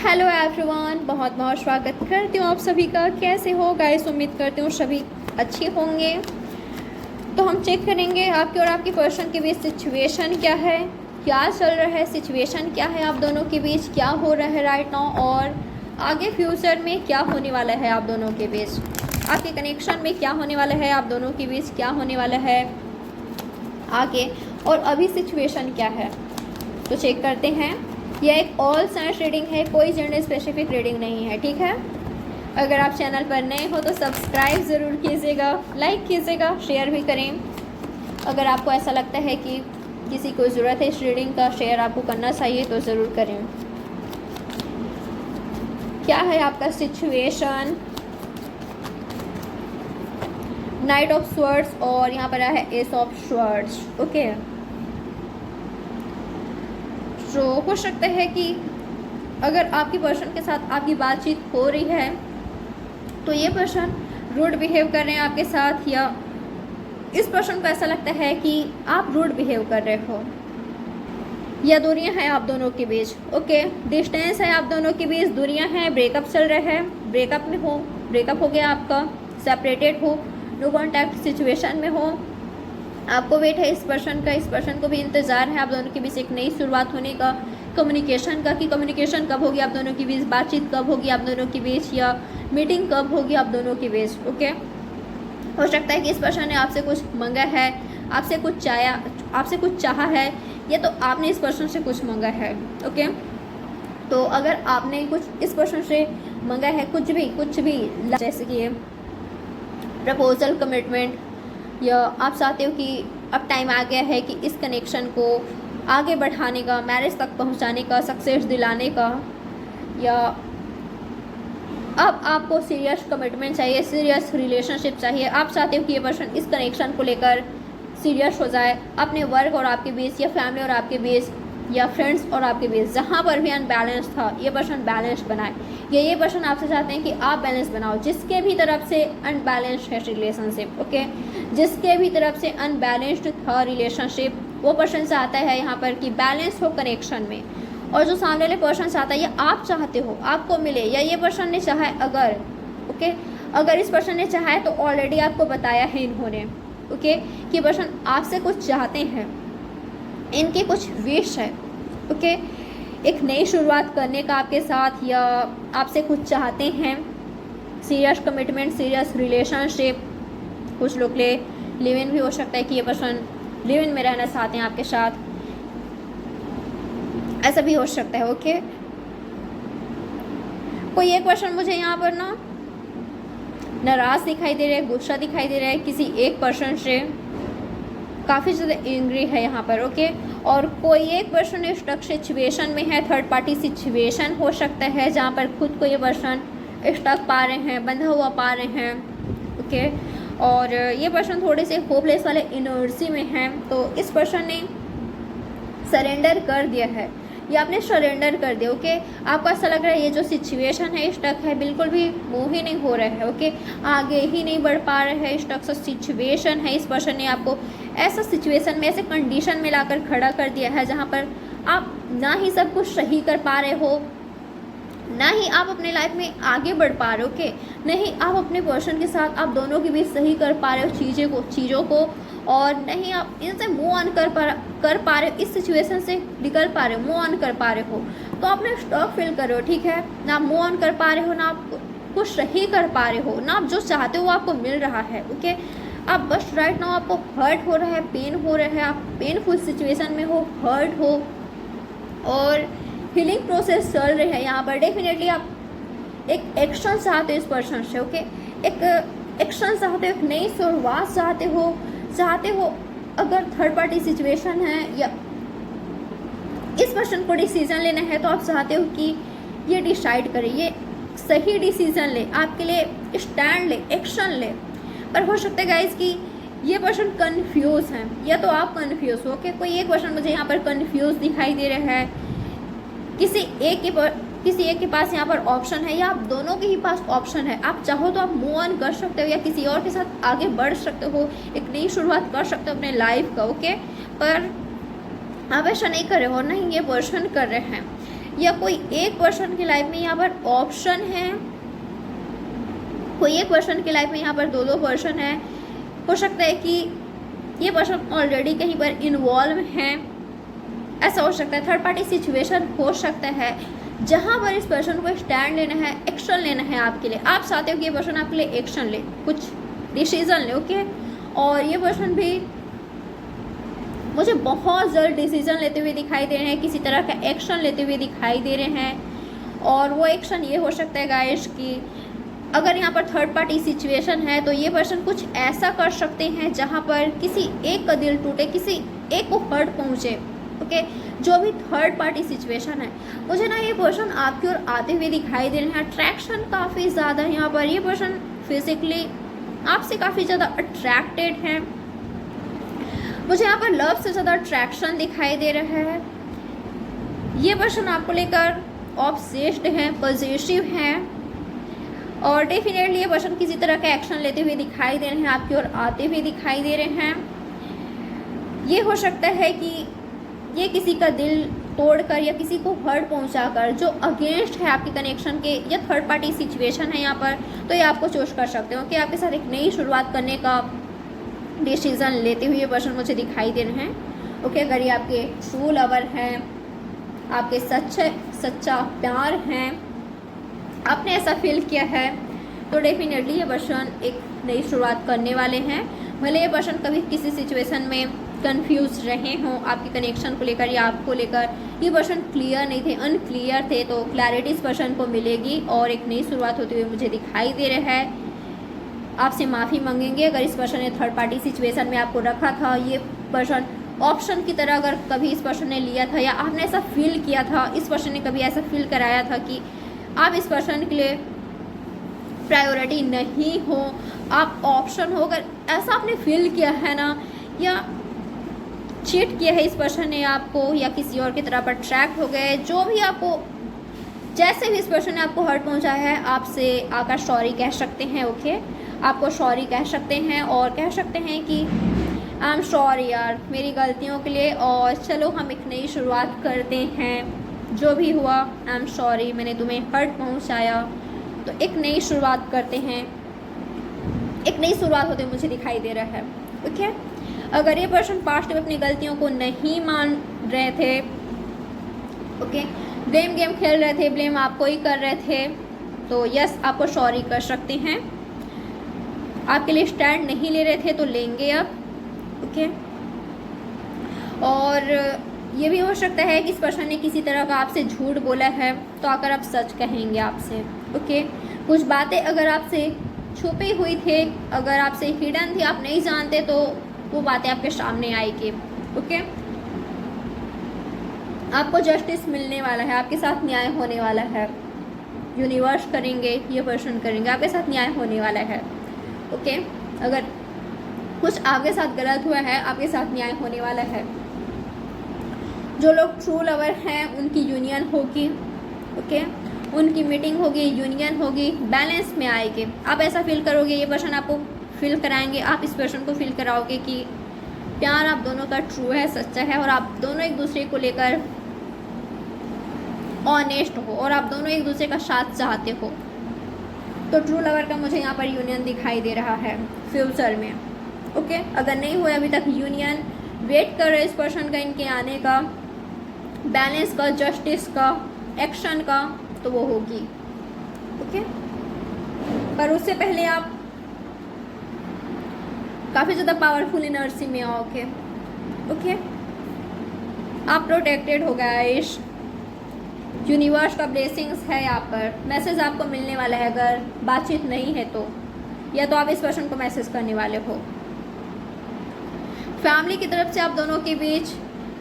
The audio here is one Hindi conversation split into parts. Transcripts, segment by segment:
हेलो एवरीवन, बहुत बहुत स्वागत करती हूँ आप सभी का। कैसे हो गाइस? उम्मीद करती हूँ सभी अच्छे होंगे। तो हम चेक करेंगे आपके और आपके पर्सन के बीच सिचुएशन क्या है, क्या चल रहा है, सिचुएशन क्या है आप दोनों के बीच, क्या हो रहा है राइट नाउ, और आगे फ्यूचर में क्या होने वाला है आप दोनों के बीच, आपके कनेक्शन में क्या होने वाला है, आप दोनों के बीच क्या होने वाला है आगे, और अभी सिचुएशन क्या है। तो चेक करते हैं। यह एक ऑल साइंस रीडिंग है, कोई जेंडर स्पेसिफिक रीडिंग नहीं है, ठीक है। अगर आप चैनल पर नए हो तो सब्सक्राइब ज़रूर कीजिएगा, लाइक कीजिएगा, शेयर भी करें। अगर आपको ऐसा लगता है कि किसी को ज़रूरत है इस रीडिंग का, शेयर आपको करना चाहिए तो ज़रूर करें। क्या है आपका सिचुएशन? नाइट ऑफ स्वर्ड्स और यहाँ पर आया है एस ऑफ स्वर्ड्स। ओके, तो हो सकता है कि अगर आपकी पर्सन के साथ आपकी बातचीत हो रही है तो ये पर्सन रूड बिहेव कर रहे हैं आपके साथ, या इस पर्सन को ऐसा लगता है कि आप रूड बिहेव कर रहे हो, या दूरियां हैं आप दोनों के बीच। ओके, डिस्टेंस है आप दोनों के बीच, दूरियां हैं, ब्रेकअप चल रहा है, ब्रेकअप में हो, ब्रेकअप हो गया आपका, सेपरेटेड हो, नो कॉन्टैक्ट सिचुएशन में हो, आपको वेट है इस पर्सन का, इस पर्सन को भी इंतज़ार है आप दोनों के बीच एक नई शुरुआत होने का, कम्युनिकेशन का, कि कम्युनिकेशन कब होगी आप दोनों के बीच, बातचीत कब होगी आप दोनों के बीच, या मीटिंग कब होगी आप दोनों के बीच। ओके, हो सकता है कि इस पर्सन ने आपसे कुछ मांगा है, आपसे कुछ चाहा है, या तो आपने इस पर्सन से कुछ मांगा है। ओके, तो अगर आपने कुछ इस पर्सन से मांगा है, कुछ भी जैसे कि प्रपोजल, कमिटमेंट, या आप चाहते हो कि अब टाइम आ गया है कि इस कनेक्शन को आगे बढ़ाने का, मैरिज तक पहुंचाने का, सक्सेस दिलाने का, या अब आपको सीरियस कमिटमेंट चाहिए, सीरियस रिलेशनशिप चाहिए। आप चाहते हो कि ये पर्सन इस कनेक्शन को लेकर सीरियस हो जाए, अपने वर्क और आपके बीच, या फैमिली और आपके बीच, या फ्रेंड्स और आपके बीच, जहाँ पर भी अनबैलेंस था ये पर्सन बैलेंस बनाए, या ये पर्सन आपसे चाहते हैं कि आप बैलेंस बनाओ। जिसके भी तरफ से अनबैलेंस्ड है रिलेशनशिप, ओके, जिसके भी तरफ से अनबैलेंस्ड था रिलेशनशिप, वो पर्सन चाहता है यहाँ पर कि बैलेंस हो कनेक्शन में। और जो सामने वाले पर्सन चाहता है, ये आप चाहते हो आपको मिले, या ये पर्सन ने चाहा है, अगर ओके, अगर इस पर्सन ने चाहा है तो ऑलरेडी आपको बताया है इन्होंने, ओके, कि पर्सन आपसे कुछ चाहते हैं, इनके कुछ विश है, ओके, एक नई शुरुआत करने का आपके साथ, या आपसे कुछ चाहते हैं, सीरियस कमिटमेंट, सीरियस रिलेशनशिप। कुछ लोग ले लिव इन भी हो सकता है कि ये पर्सन लिव इन में रहना चाहते हैं आपके साथ, ऐसा भी हो सकता है। ओके, कोई एक पर्सन मुझे यहाँ पर ना नाराज़ दिखाई दे रहा है, गुस्सा दिखाई दे रहा है किसी एक पर्सन से, काफ़ी ज़्यादा एंग्री है यहाँ पर। ओके, और कोई एक पर्सन स्टक सिचुएशन में है, थर्ड पार्टी सिचुएशन हो सकता है जहाँ पर खुद को ये पर्सन स्टक पा रहे हैं, बंधा हुआ पा रहे हैं। ओके, और ये पर्सन थोड़े से होपलेस वाले एनर्जी में हैं, तो इस पर्सन ने सरेंडर कर दिया है, या आपने सरेंडर कर दिया। ओके, आपको ऐसा लग रहा है ये जो सिचुएशन है, स्टक है, बिल्कुल भी मूव ही नहीं हो रहा है। ओके, आगे ही नहीं बढ़ पा रहे हैं, स्टक सा सिचुएशन है। इस पर्सन ने आपको ऐसा सिचुएशन में, ऐसे कंडीशन में लाकर खड़ा कर दिया है जहाँ पर आप ना ही सब कुछ सही कर पा रहे हो, ना ही आप अपने लाइफ में आगे बढ़ पा रहे हो। ओके, नहीं आप अपने पर्सन के साथ, आप दोनों के बीच सही कर पा रहे हो चीज़ों को, और नहीं आप इनसे मूव ऑन कर पा रहे हो, इस सिचुएशन से निकल पा रहे हो, मूव ऑन कर पा रहे हो। तो आप ना स्टॉक फील कर रहे हो, ठीक है, ना आप मूव ऑन कर पा रहे हो, ना आप कुछ सही कर पा रहे हो, ना आप जो चाहते हो वो आपको मिल रहा है। ओके, आप बस राइट नाउ आपको हर्ट हो रहा है, पेन हो रहा है, आप पेनफुल सिचुएशन में हो, हर्ट हो, और हीलिंग प्रोसेस चल रही है यहाँ पर। डेफिनेटली आप एक एक्शन चाहते हो इस पर्सन से। ओके, एक एक्शन चाहते हो, एक नई शुरुआत चाहते हो। अगर थर्ड पार्टी सिचुएशन है, या इस पर्सन को डिसीजन लेना है, तो आप चाहते हो कि ये डिसाइड करे, ये सही डिसीजन ले, आपके लिए स्टैंड ले, एक्शन ले। पर हो सकता है गाइस कि ये पर्सन कंफ्यूज है, या तो आप कंफ्यूज हो। ओके, कोई एक पर्सन मुझे यहाँ पर कंफ्यूज दिखाई दे रहा है, किसी एक के पास यहाँ पर ऑप्शन है, या आप दोनों के ही पास ऑप्शन है। आप चाहो तो आप मूव ऑन कर सकते हो, या किसी और के साथ आगे बढ़ सकते हो, एक नई शुरुआत कर सकते हो अपने लाइफ का। ओके, पर आप ऐसा नहीं कर रहे हो, नहीं ये पर्सन कर रहे हैं। या कोई एक पर्सन की लाइफ में यहाँ पर ऑप्शन है, कोई एक पर्सन की लाइफ में यहाँ पर दो दो पर्सन है। हो सकता है कि ये पर्सन ऑलरेडी कहीं पर इन्वॉल्व हैं, ऐसा हो सकता है। थर्ड पार्टी सिचुएशन हो सकता है जहाँ पर इस पर्सन को स्टैंड लेना है, एक्शन लेना है आपके लिए। आप चाहते हो कि ये पर्सन आपके लिए एक्शन ले, कुछ डिसीजन ले, ओके। और ये पर्सन भी मुझे बहुत जल्द डिसीजन लेते हुए दिखाई दे रहे हैं, किसी तरह का एक्शन लेते हुए दिखाई दे रहे हैं। और वो एक्शन ये हो सकता है गाइस कि अगर यहाँ पर थर्ड पार्टी सिचुएशन है तो ये पर्सन कुछ ऐसा कर सकते हैं जहाँ पर किसी एक का दिल टूटे, किसी एक को हर्ट पहुँचे, ओके। जो भी थर्ड पार्टी सिचुएशन है, मुझे ना ये पर्सन आपकी ओर आते हुए दिखाई दे रहे हैं। अट्रैक्शन काफ़ी ज़्यादा है यहाँ पर। ये पर्सन फिजिकली आपसे काफ़ी ज़्यादा अट्रैक्टेड है। मुझे यहाँ पर लव से ज़्यादा अट्रैक्शन दिखाई दे रहा है। ये पर्सन आपको लेकर ऑब्सेस्ड है, पॉजिटिव है। और डेफिनेटली ये पर्सन किसी तरह का एक्शन लेते हुए दिखाई दे रहे हैं, आपकी ओर आते हुए दिखाई दे रहे हैं। ये हो सकता है कि ये किसी का दिल तोड़कर या किसी को हर्ट पहुंचाकर, जो अगेंस्ट है आपके कनेक्शन के, या थर्ड पार्टी सिचुएशन है यहाँ पर, तो ये आपको चूज कर सकते हो कि आपके साथ एक नई शुरुआत करने का डिसीज़न लेते हुए ये पर्सन मुझे दिखाई दे रहे हैं, ओके। अगर ये आपके ट्रू लवर हैं, आपके सच्चा प्यार हैं, आपने ऐसा फील किया है, तो डेफिनेटली ये पर्सन एक नई शुरुआत करने वाले हैं। भले ये पर्सन कभी किसी सिचुएशन में कंफ्यूज रहे हों आपके कनेक्शन को लेकर या आपको लेकर, ये पर्सन क्लियर नहीं थे, अनक्लियर थे, तो क्लैरिटी इस पर्सन को मिलेगी और एक नई शुरुआत होते हुए मुझे दिखाई दे रहा है। आपसे माफ़ी मांगेंगे अगर इस पर्सन ने थर्ड पार्टी सिचुएशन में आपको रखा था। ये पर्सन ऑप्शन की तरह अगर कभी इस पर्सन ने लिया था, या आपने ऐसा फील किया था, इस पर्सन ने कभी ऐसा फील कराया था कि आप इस पर्सन के लिए प्रायोरिटी नहीं हो, आप ऑप्शन हो, अगर ऐसा आपने फील किया है ना, या चीट किया है इस पर्सन ने आपको, या किसी और की तरफ अट्रैक्ट हो गए, जो भी आपको, जैसे भी इस पर्सन ने आपको हर्ट पहुंचाया है, आपसे आकर सॉरी कह सकते हैं, ओके। आपको सॉरी कह सकते हैं और कह सकते हैं कि आई एम सॉरी यार मेरी गलतियों के लिए, और चलो हम एक नई शुरुआत करते हैं। जो भी हुआ आई एम सॉरी, मैंने तुम्हें हर्ट पहुंचाया, तो एक नई शुरुआत करते हैं। एक नई शुरुआत होते मुझे दिखाई दे रहा है, ओके। अगर ये पर्सन पास्ट में अपनी गलतियों को नहीं मान रहे थे, ओके, ब्लेम गेम खेल रहे थे, ब्लेम आपको ही कर रहे थे, तो यस आपको सॉरी कर सकते हैं। आपके लिए स्टैंड नहीं ले रहे थे तो लेंगे अब, ओके। और ये भी हो सकता है कि इस पर्सन ने किसी तरह का आपसे झूठ बोला है, तो आकर आप सच कहेंगे आपसे, ओके। कुछ बातें अगर आपसे छुपी हुई थे, अगर आपसे हिडन थी, आप नहीं जानते, तो वो बातें आपके सामने आएगी, ओके। आपको जस्टिस मिलने वाला है, आपके साथ न्याय होने वाला है। यूनिवर्स करेंगे, ये पर्सन करेंगे, आपके साथ न्याय होने वाला है, ओके। अगर कुछ आपके साथ गलत हुआ है, आपके साथ न्याय होने वाला है। जो लोग ट्रू लवर हैं उनकी यूनियन होगी, ओके, उनकी मीटिंग होगी, यूनियन होगी, बैलेंस में आएगी। आप ऐसा फील करोगे, ये पर्सन आपको फील कराएंगे, आप इस पर्सन को फील कराओगे कि प्यार आप दोनों का ट्रू है, सच्चा है, और आप दोनों एक दूसरे को लेकर ऑनेस्ट हो, और आप दोनों एक दूसरे का साथ चाहते हो। तो ट्रू लवर का मुझे यहाँ पर यूनियन दिखाई दे रहा है फ्यूचर में, ओके। अगर नहीं हुआ अभी तक यूनियन, वेट कर रहे इस पर्सन का इनके आने का, बैलेंस का, जस्टिस का, एक्शन का, तो वो होगी, ओके। पर उससे पहले आप काफ़ी ज़्यादा पावरफुल एनर्जी में आओगे, ओके। आप प्रोटेक्टेड हो गाइस, यूनिवर्स का ब्लेसिंग्स है यहाँ पर। मैसेज आपको मिलने वाला है, अगर बातचीत नहीं है तो, या तो आप इस पर्सन को मैसेज करने वाले हो। फैमिली की तरफ से आप दोनों के बीच,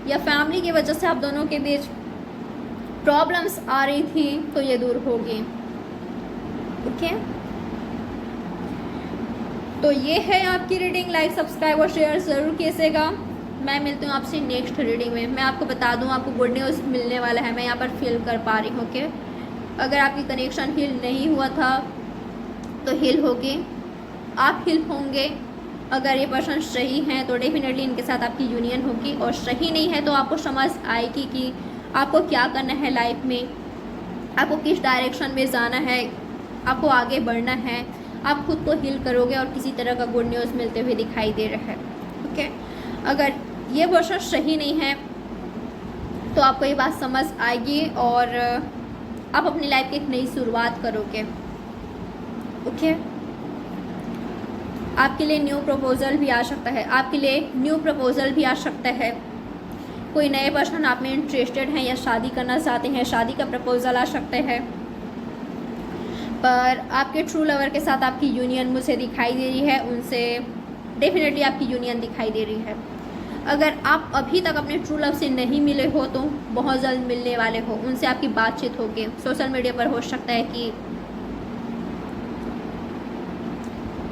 या फैमिली की वजह से आप दोनों के बीच प्रॉब्लम्स आ रही थी, तो ये दूर होगी, ओके। तो ये है आपकी रीडिंग। लाइक, सब्सक्राइब और शेयर ज़रूर कीजिएगा। मैं मिलती हूँ आपसे नेक्स्ट रीडिंग में। मैं आपको बता दूँ, आपको गुड न्यूज़ मिलने वाला है, मैं यहाँ पर फील कर पा रही हूँ, ओके। अगर आपकी कनेक्शन हील नहीं हुआ था तो हील होगी, आप हील होंगे। अगर ये पर्सन सही हैं तो डेफिनेटली इनके साथ आपकी यूनियन होगी, और सही नहीं है तो आपको समझ आएगी कि आपको क्या करना है लाइफ में, आपको किस डायरेक्शन में जाना है, आपको आगे बढ़ना है, आप खुद को हील करोगे और किसी तरह का गुड न्यूज़ मिलते हुए दिखाई दे रहा है। ओके, अगर ये वर्षन सही नहीं है तो आपको ये बात समझ आएगी और आप अपनी लाइफ की एक नई शुरुआत करोगे। ओके, आपके लिए न्यू प्रपोजल भी आ सकता है, आपके लिए न्यू प्रपोजल भी आ सकता है। कोई नए पर्सन आप में इंटरेस्टेड हैं या शादी करना चाहते हैं, शादी का प्रपोजल आ सकता है। पर आपके ट्रू लवर के साथ आपकी यूनियन मुझे दिखाई दे रही है, उनसे डेफिनेटली आपकी यूनियन दिखाई दे रही है। अगर आप अभी तक अपने ट्रू लव से नहीं मिले हो तो बहुत जल्द मिलने वाले हो, उनसे आपकी बातचीत होगी। सोशल मीडिया पर हो सकता है कि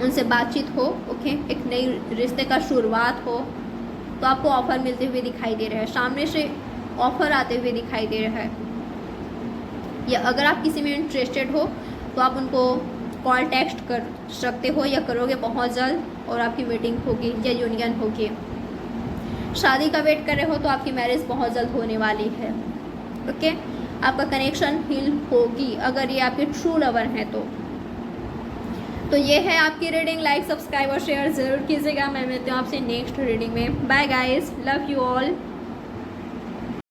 उनसे बातचीत हो। ओके, एक नई रिश्ते का शुरुआत हो तो आपको ऑफ़र मिलते हुए दिखाई दे रहा है, सामने से ऑफ़र आते हुए दिखाई दे रहा है। या अगर आप किसी में इंटरेस्टेड हो तो आप उनको कॉल टेक्स्ट कर सकते हो या करोगे बहुत जल्द, और आपकी मीटिंग होगी या यूनियन होगी। शादी का वेट कर रहे हो तो आपकी मैरिज बहुत जल्द होने वाली है। ओके, आपका कनेक्शन हील होगी अगर ये आपके ट्रू लवर हैं तो ये है आपकी रीडिंग। लाइक, सब्सक्राइब और शेयर ज़रूर कीजिएगा। मैं मिलती हूँ आपसे नेक्स्ट रीडिंग में। Bye guys, love you all.